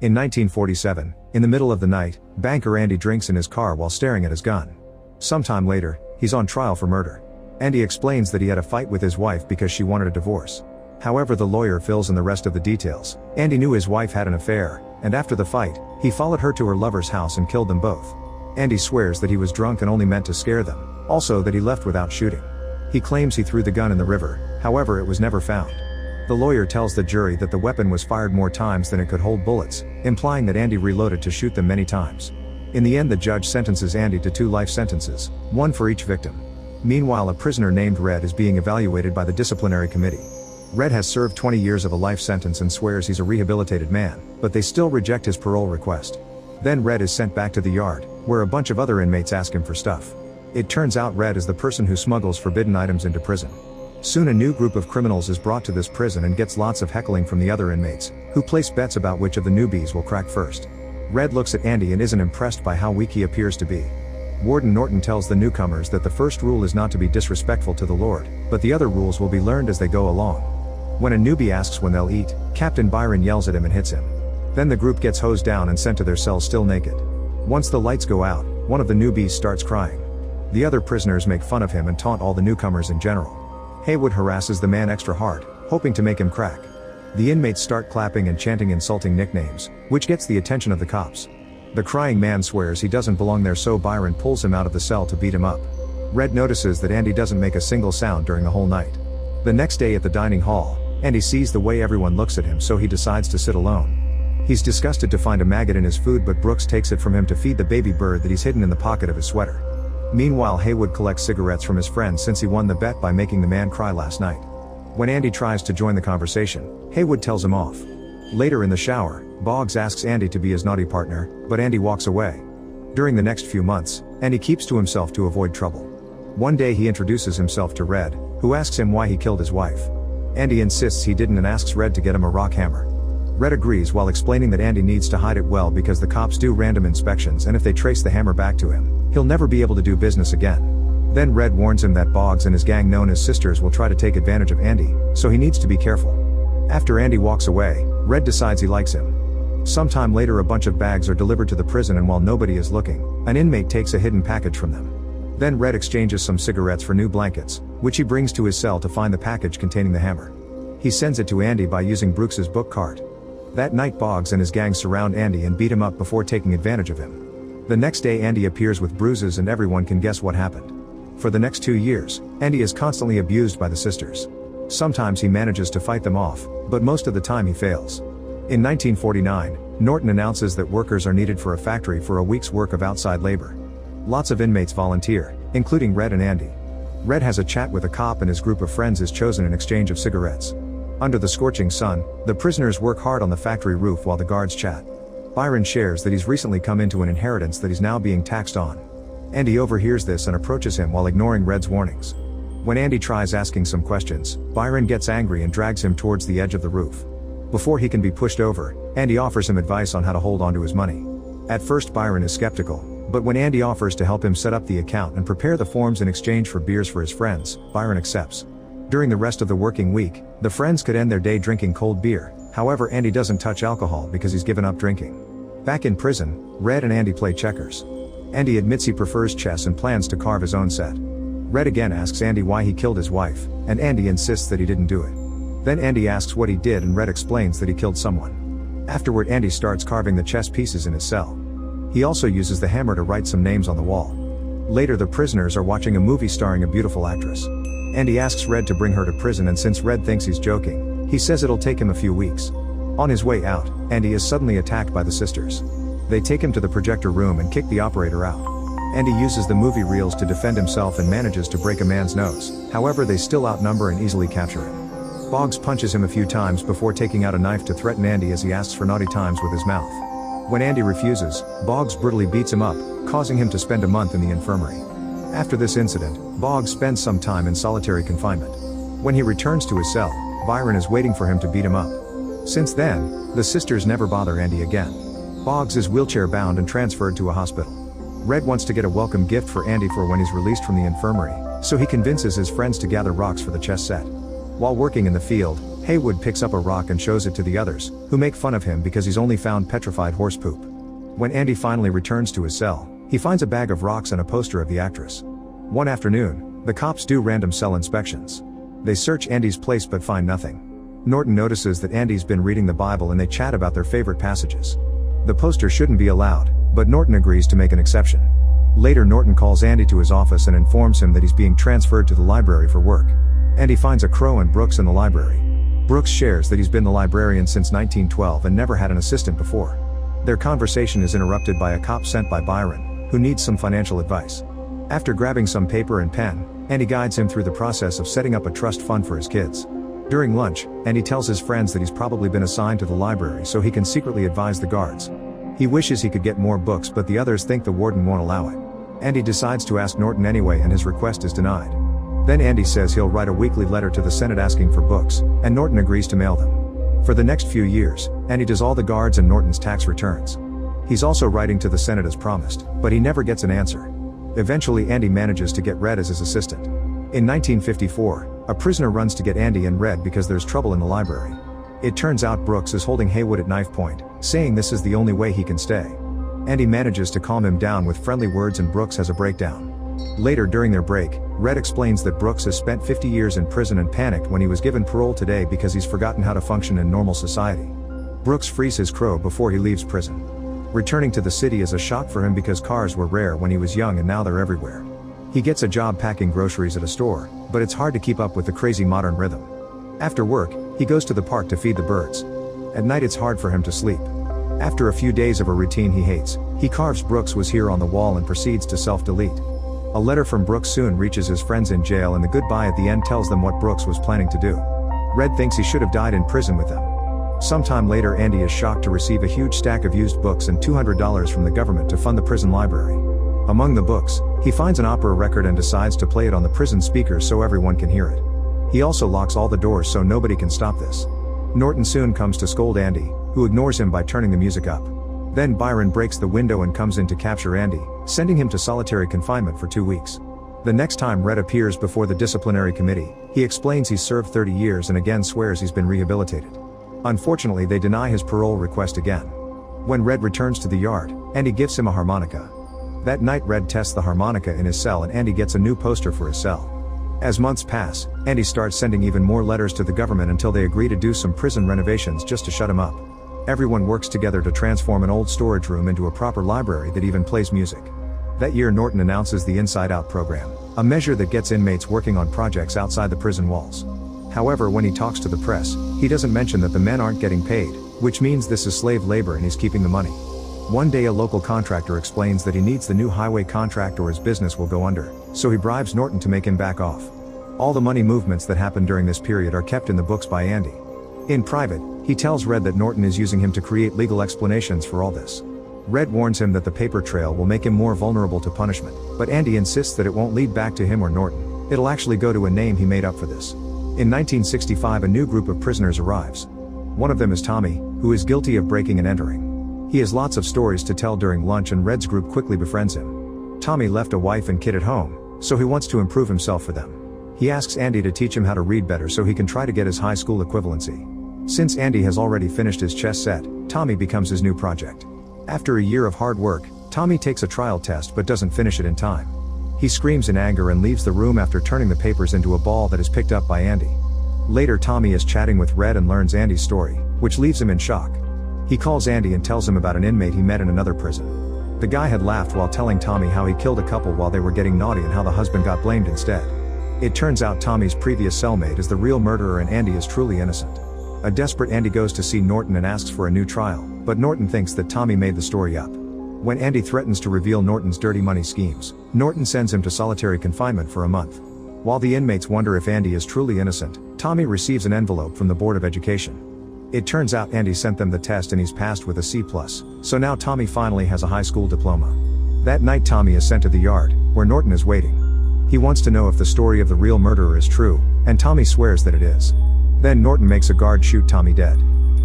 In 1947, in the middle of the night, banker Andy drinks in his car while staring at his gun. Sometime later, he's on trial for murder. Andy explains that he had a fight with his wife because she wanted a divorce. However, the lawyer fills in the rest of the details. Andy knew his wife had an affair, and after the fight, he followed her to her lover's house and killed them both. Andy swears that he was drunk and only meant to scare them, also that he left without shooting. He claims he threw the gun in the river, however it was never found. The lawyer tells the jury that the weapon was fired more times than it could hold bullets, implying that Andy reloaded to shoot them many times. In the end, the judge sentences Andy to 2 life sentences, one for each victim. Meanwhile, a prisoner named Red is being evaluated by the disciplinary committee. Red has served 20 years of a life sentence and swears he's a rehabilitated man, but they still reject his parole request. Then Red is sent back to the yard, where a bunch of other inmates ask him for stuff. It turns out Red is the person who smuggles forbidden items into prison. Soon a new group of criminals is brought to this prison and gets lots of heckling from the other inmates, who place bets about which of the newbies will crack first. Red looks at Andy and isn't impressed by how weak he appears to be. Warden Norton tells the newcomers that the first rule is not to be disrespectful to the Lord, but the other rules will be learned as they go along. When a newbie asks when they'll eat, Captain Byron yells at him and hits him. Then the group gets hosed down and sent to their cells still naked. Once the lights go out, one of the newbies starts crying. The other prisoners make fun of him and taunt all the newcomers in general. Haywood harasses the man extra hard, hoping to make him crack. The inmates start clapping and chanting insulting nicknames, which gets the attention of the cops. The crying man swears he doesn't belong there, so Byron pulls him out of the cell to beat him up. Red notices that Andy doesn't make a single sound during the whole night. The next day at the dining hall, Andy sees the way everyone looks at him, so he decides to sit alone. He's disgusted to find a maggot in his food, but Brooks takes it from him to feed the baby bird that he's hidden in the pocket of his sweater. Meanwhile, Haywood collects cigarettes from his friend since he won the bet by making the man cry last night. When Andy tries to join the conversation, Haywood tells him off. Later in the shower, Boggs asks Andy to be his naughty partner, but Andy walks away. During the next few months, Andy keeps to himself to avoid trouble. One day he introduces himself to Red, who asks him why he killed his wife. Andy insists he didn't and asks Red to get him a rock hammer. Red agrees while explaining that Andy needs to hide it well because the cops do random inspections, and if they trace the hammer back to him, he'll never be able to do business again. Then Red warns him that Boggs and his gang known as Sisters will try to take advantage of Andy, so he needs to be careful. After Andy walks away, Red decides he likes him. Sometime later, a bunch of bags are delivered to the prison, and while nobody is looking, an inmate takes a hidden package from them. Then Red exchanges some cigarettes for new blankets, which he brings to his cell to find the package containing the hammer. He sends it to Andy by using Brooks's book cart. That night, Boggs and his gang surround Andy and beat him up before taking advantage of him. The next day, Andy appears with bruises and everyone can guess what happened. For the next 2 years, Andy is constantly abused by the Sisters. Sometimes he manages to fight them off, but most of the time he fails. In 1949, Norton announces that workers are needed for a factory for a week's work of outside labor. Lots of inmates volunteer, including Red and Andy. Red has a chat with a cop and his group of friends is chosen in exchange of cigarettes. Under the scorching sun, the prisoners work hard on the factory roof while the guards chat. Byron shares that he's recently come into an inheritance that he's now being taxed on. Andy overhears this and approaches him while ignoring Red's warnings. When Andy tries asking some questions, Byron gets angry and drags him towards the edge of the roof. Before he can be pushed over, Andy offers him advice on how to hold onto his money. At first, Byron is skeptical, but when Andy offers to help him set up the account and prepare the forms in exchange for beers for his friends, Byron accepts. During the rest of the working week, the friends could end their day drinking cold beer. However, Andy doesn't touch alcohol because he's given up drinking. Back in prison, Red and Andy play checkers. Andy admits he prefers chess and plans to carve his own set. Red again asks Andy why he killed his wife, and Andy insists that he didn't do it. Then Andy asks what he did and Red explains that he killed someone. Afterward, Andy starts carving the chess pieces in his cell. He also uses the hammer to write some names on the wall. Later, the prisoners are watching a movie starring a beautiful actress. Andy asks Red to bring her to prison, and since Red thinks he's joking, he says it'll take him a few weeks. On his way out, Andy is suddenly attacked by the Sisters. They take him to the projector room and kick the operator out. Andy uses the movie reels to defend himself and manages to break a man's nose, however they still outnumber and easily capture him. Boggs punches him a few times before taking out a knife to threaten Andy as he asks for naughty times with his mouth. When Andy refuses, Boggs brutally beats him up, causing him to spend a month in the infirmary. After this incident, Boggs spends some time in solitary confinement. When he returns to his cell, Byron is waiting for him to beat him up. Since then, the Sisters never bother Andy again. Boggs is wheelchair bound and transferred to a hospital. Red wants to get a welcome gift for Andy for when he's released from the infirmary, so he convinces his friends to gather rocks for the chess set. While working in the field, Haywood picks up a rock and shows it to the others, who make fun of him because he's only found petrified horse poop. When Andy finally returns to his cell, he finds a bag of rocks and a poster of the actress. One afternoon, the cops do random cell inspections. They search Andy's place but find nothing. Norton notices that Andy's been reading the Bible and they chat about their favorite passages. The poster shouldn't be allowed, but Norton agrees to make an exception. Later, Norton calls Andy to his office and informs him that he's being transferred to the library for work. Andy finds a crow and Brooks in the library. Brooks shares that he's been the librarian since 1912 and never had an assistant before. Their conversation is interrupted by a cop sent by Byron, who needs some financial advice. After grabbing some paper and pen, Andy guides him through the process of setting up a trust fund for his kids. During lunch, Andy tells his friends that he's probably been assigned to the library so he can secretly advise the guards. He wishes he could get more books, but the others think the warden won't allow it. Andy decides to ask Norton anyway and his request is denied. Then Andy says he'll write a weekly letter to the Senate asking for books, and Norton agrees to mail them. For the next few years, Andy does all the guards and Norton's tax returns. He's also writing to the Senate as promised, but he never gets an answer. Eventually Andy manages to get Red as his assistant. In 1954, a prisoner runs to get Andy and Red because there's trouble in the library. It turns out Brooks is holding Haywood at knife point, saying this is the only way he can stay. Andy manages to calm him down with friendly words and Brooks has a breakdown. Later during their break, Red explains that Brooks has spent 50 years in prison and panicked when he was given parole today because he's forgotten how to function in normal society. Brooks frees his crow before he leaves prison. Returning to the city is a shock for him because cars were rare when he was young and now they're everywhere. He gets a job packing groceries at a store, but it's hard to keep up with the crazy modern rhythm. After work, he goes to the park to feed the birds. At night it's hard for him to sleep. After a few days of a routine he hates, he carves "Brooks was here" on the wall and proceeds to self-delete. A letter from Brooks soon reaches his friends in jail and the goodbye at the end tells them what Brooks was planning to do. Red thinks he should have died in prison with them. Sometime later Andy is shocked to receive a huge stack of used books and $200 from the government to fund the prison library. Among the books, he finds an opera record and decides to play it on the prison speakers so everyone can hear it. He also locks all the doors so nobody can stop this. Norton soon comes to scold Andy, who ignores him by turning the music up. Then Byron breaks the window and comes in to capture Andy, sending him to solitary confinement for 2 weeks. The next time Red appears before the disciplinary committee, he explains he's served 30 years and again swears he's been rehabilitated. Unfortunately, they deny his parole request again. When Red returns to the yard, Andy gives him a harmonica. That night Red tests the harmonica in his cell and Andy gets a new poster for his cell. As months pass, Andy starts sending even more letters to the government until they agree to do some prison renovations just to shut him up. Everyone works together to transform an old storage room into a proper library that even plays music. That year Norton announces the Inside Out program, a measure that gets inmates working on projects outside the prison walls. However, when he talks to the press, he doesn't mention that the men aren't getting paid, which means this is slave labor and he's keeping the money. One day a local contractor explains that he needs the new highway contract or his business will go under, so he bribes Norton to make him back off. All the money movements that happen during this period are kept in the books by Andy. In private, he tells Red that Norton is using him to create legal explanations for all this. Red warns him that the paper trail will make him more vulnerable to punishment, but Andy insists that it won't lead back to him or Norton. It'll actually go to a name he made up for this. In 1965 a new group of prisoners arrives. One of them is Tommy, who is guilty of breaking and entering. He has lots of stories to tell during lunch and Red's group quickly befriends him. Tommy left a wife and kid at home, so he wants to improve himself for them. He asks Andy to teach him how to read better so he can try to get his high school equivalency. Since Andy has already finished his chess set, Tommy becomes his new project. After a year of hard work, Tommy takes a trial test but doesn't finish it in time. He screams in anger and leaves the room after turning the papers into a ball that is picked up by Andy. Later Tommy is chatting with Red and learns Andy's story, which leaves him in shock. He calls Andy and tells him about an inmate he met in another prison. The guy had laughed while telling Tommy how he killed a couple while they were getting naughty and how the husband got blamed instead. It turns out Tommy's previous cellmate is the real murderer and Andy is truly innocent. A desperate Andy goes to see Norton and asks for a new trial, but Norton thinks that Tommy made the story up. When Andy threatens to reveal Norton's dirty money schemes, Norton sends him to solitary confinement for a month. While the inmates wonder if Andy is truly innocent, Tommy receives an envelope from the Board of Education. It turns out Andy sent them the test and he's passed with a C+, so now Tommy finally has a high school diploma. That night Tommy is sent to the yard, where Norton is waiting. He wants to know if the story of the real murderer is true, and Tommy swears that it is. Then Norton makes a guard shoot Tommy dead.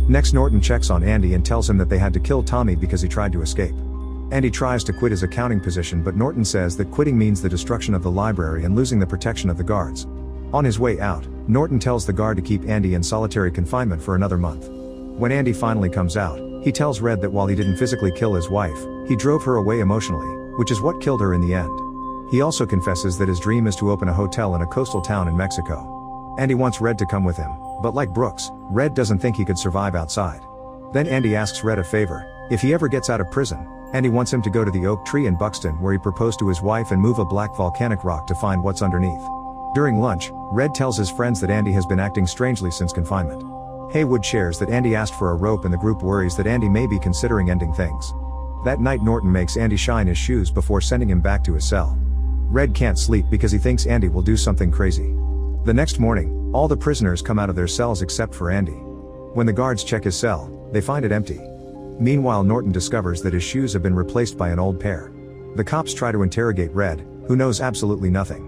Next Norton checks on Andy and tells him that they had to kill Tommy because he tried to escape. Andy tries to quit his accounting position but Norton says that quitting means the destruction of the library and losing the protection of the guards. On his way out, Norton tells the guard to keep Andy in solitary confinement for another month. When Andy finally comes out, he tells Red that while he didn't physically kill his wife, he drove her away emotionally, which is what killed her in the end. He also confesses that his dream is to open a hotel in a coastal town in Mexico. Andy wants Red to come with him, but like Brooks, Red doesn't think he could survive outside. Then Andy asks Red a favor. If he ever gets out of prison, Andy wants him to go to the oak tree in Buxton where he proposed to his wife and move a black volcanic rock to find what's underneath. During lunch, Red tells his friends that Andy has been acting strangely since confinement. Haywood shares that Andy asked for a rope and the group worries that Andy may be considering ending things. That night Norton makes Andy shine his shoes before sending him back to his cell. Red can't sleep because he thinks Andy will do something crazy. The next morning, all the prisoners come out of their cells except for Andy. When the guards check his cell, they find it empty. Meanwhile, Norton discovers that his shoes have been replaced by an old pair. The cops try to interrogate Red, who knows absolutely nothing.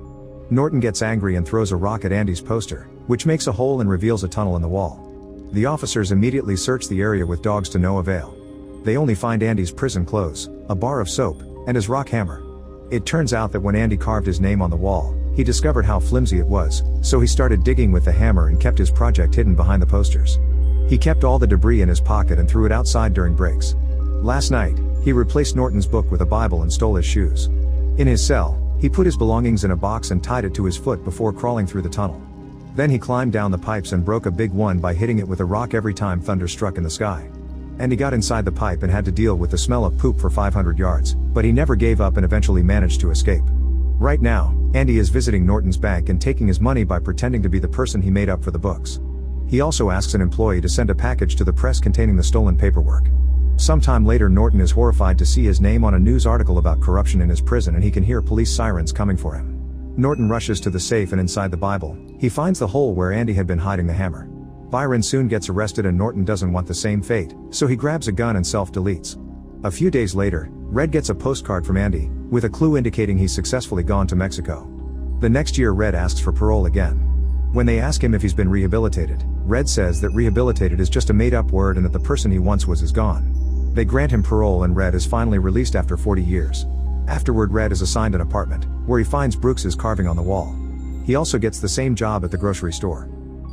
Norton gets angry and throws a rock at Andy's poster, which makes a hole and reveals a tunnel in the wall. The officers immediately search the area with dogs to no avail. They only find Andy's prison clothes, a bar of soap, and his rock hammer. It turns out that when Andy carved his name on the wall, he discovered how flimsy it was, so he started digging with the hammer and kept his project hidden behind the posters. He kept all the debris in his pocket and threw it outside during breaks. Last night, he replaced Norton's book with a Bible and stole his shoes. In his cell, he put his belongings in a box and tied it to his foot before crawling through the tunnel. Then he climbed down the pipes and broke a big one by hitting it with a rock every time thunder struck in the sky. And he got inside the pipe and had to deal with the smell of poop for 500 yards, but he never gave up and eventually managed to escape. Right now, Andy is visiting Norton's bank and taking his money by pretending to be the person he made up for the books. He also asks an employee to send a package to the press containing the stolen paperwork. Sometime later, Norton is horrified to see his name on a news article about corruption in his prison and he can hear police sirens coming for him. Norton rushes to the safe and inside the Bible, he finds the hole where Andy had been hiding the hammer. Byron soon gets arrested and Norton doesn't want the same fate, so he grabs a gun and self-deletes. A few days later, Red gets a postcard from Andy, with a clue indicating he's successfully gone to Mexico. The next year Red asks for parole again. When they ask him if he's been rehabilitated, Red says that rehabilitated is just a made-up word and that the person he once was is gone. They grant him parole and Red is finally released after 40 years. Afterward, Red is assigned an apartment, where he finds Brooks's carving on the wall. He also gets the same job at the grocery store.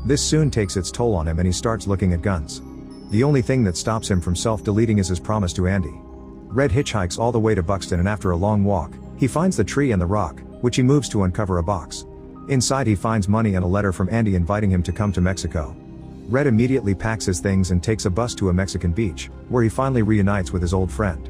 This soon takes its toll on him and he starts looking at guns. The only thing that stops him from self-deleting is his promise to Andy. Red hitchhikes all the way to Buxton and after a long walk, he finds the tree and the rock, which he moves to uncover a box. Inside he finds money and a letter from Andy inviting him to come to Mexico. Red immediately packs his things and takes a bus to a Mexican beach, where he finally reunites with his old friend.